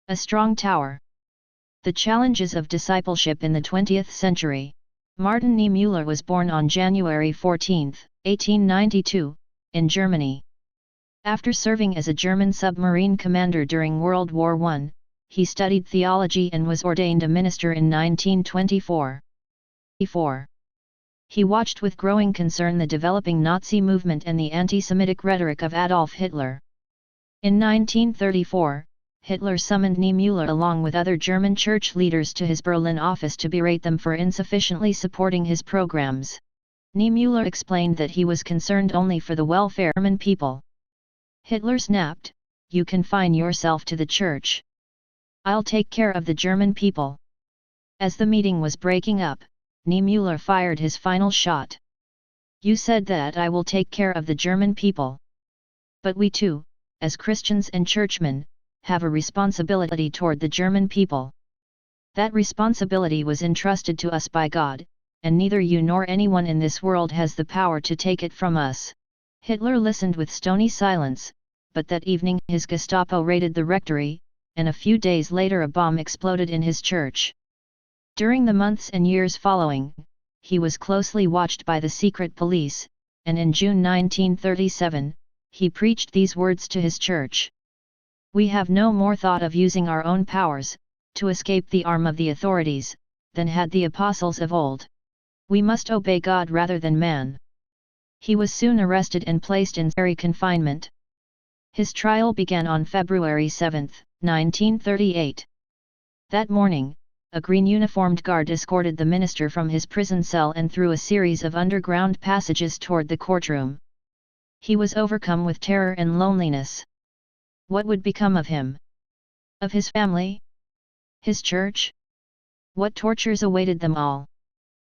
A strong tower. The challenges of discipleship in the 20th century. Martin Niemöller was born on January 14, 1892, in Germany. After serving as a German submarine commander during World War I, he studied theology and was ordained a minister in 1924. He watched with growing concern the developing Nazi movement and the anti-Semitic rhetoric of Adolf Hitler. In 1934, Hitler summoned Niemöller along with other German church leaders to his Berlin office to berate them for insufficiently supporting his programs. Niemöller explained that he was concerned only for the welfare of German people. Hitler snapped, "You confine yourself to the church. I'll take care of the German people." As the meeting was breaking up, Niemöller fired his final shot. "You said that I will take care of the German people. But we too, as Christians and churchmen, have a responsibility toward the German people. That responsibility was entrusted to us by God, and neither you nor anyone in this world has the power to take it from us." Hitler listened with stony silence, but that evening his Gestapo raided the rectory, and a few days later a bomb exploded in his church. During the months and years following, he was closely watched by the secret police, and in June 1937, he preached these words to his church. "We have no more thought of using our own powers, to escape the arm of the authorities, than had the apostles of old. We must obey God rather than man." He was soon arrested and placed in solitary confinement. His trial began on February 7, 1938. That morning, a green uniformed guard escorted the minister from his prison cell and through a series of underground passages toward the courtroom. He was overcome with terror and loneliness. What would become of him? Of his family? His church? What tortures awaited them all?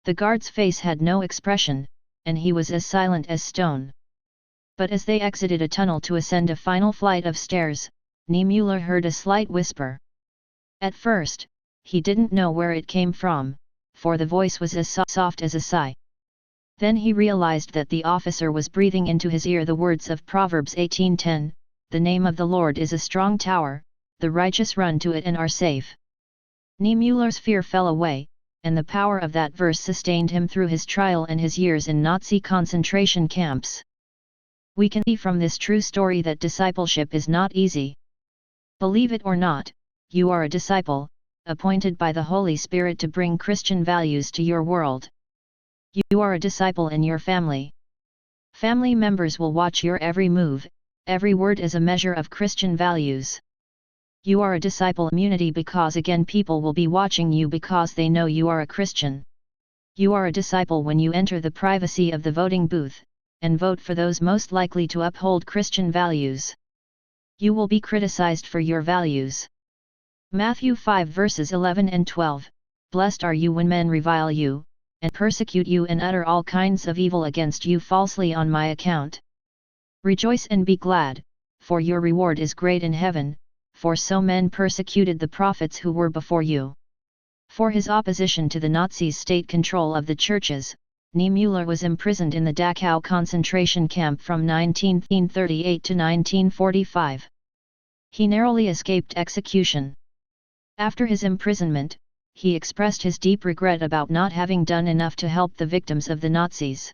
The guard's face had no expression, and he was as silent as stone. But as they exited a tunnel to ascend a final flight of stairs, Niemöller heard a slight whisper. At first, he didn't know where it came from, for the voice was as soft as a sigh. Then he realized that the officer was breathing into his ear the words of Proverbs 18:10, "The name of the Lord is a strong tower, the righteous run to it and are safe." Niemöller's fear fell away, and the power of that verse sustained him through his trial and his years in Nazi concentration camps. We can see from this true story that discipleship is not easy. Believe it or not, you are a disciple, appointed by the Holy Spirit to bring Christian values to your world. You are a disciple in your family. Family members will watch your every move, every word as a measure of Christian values. You are a disciple community because again people will be watching you because they know you are a Christian. You are a disciple when you enter the privacy of the voting booth, and vote for those most likely to uphold Christian values. You will be criticized for your values. Matthew 5 verses 11 and 12, "Blessed are you when men revile you, and persecute you and utter all kinds of evil against you falsely on my account. Rejoice and be glad, for your reward is great in heaven, for so men persecuted the prophets who were before you." For his opposition to the Nazis' state control of the churches, Niemöller was imprisoned in the Dachau concentration camp from 1938 to 1945. He narrowly escaped execution. After his imprisonment, he expressed his deep regret about not having done enough to help the victims of the Nazis.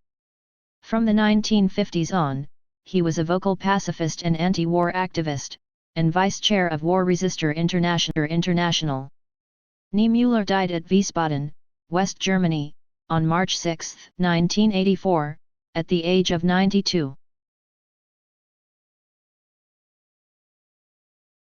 From the 1950s on, he was a vocal pacifist and anti-war activist, and vice-chair of War Resistor International. Niemöller died at Wiesbaden, West Germany, on March 6, 1984, at the age of 92.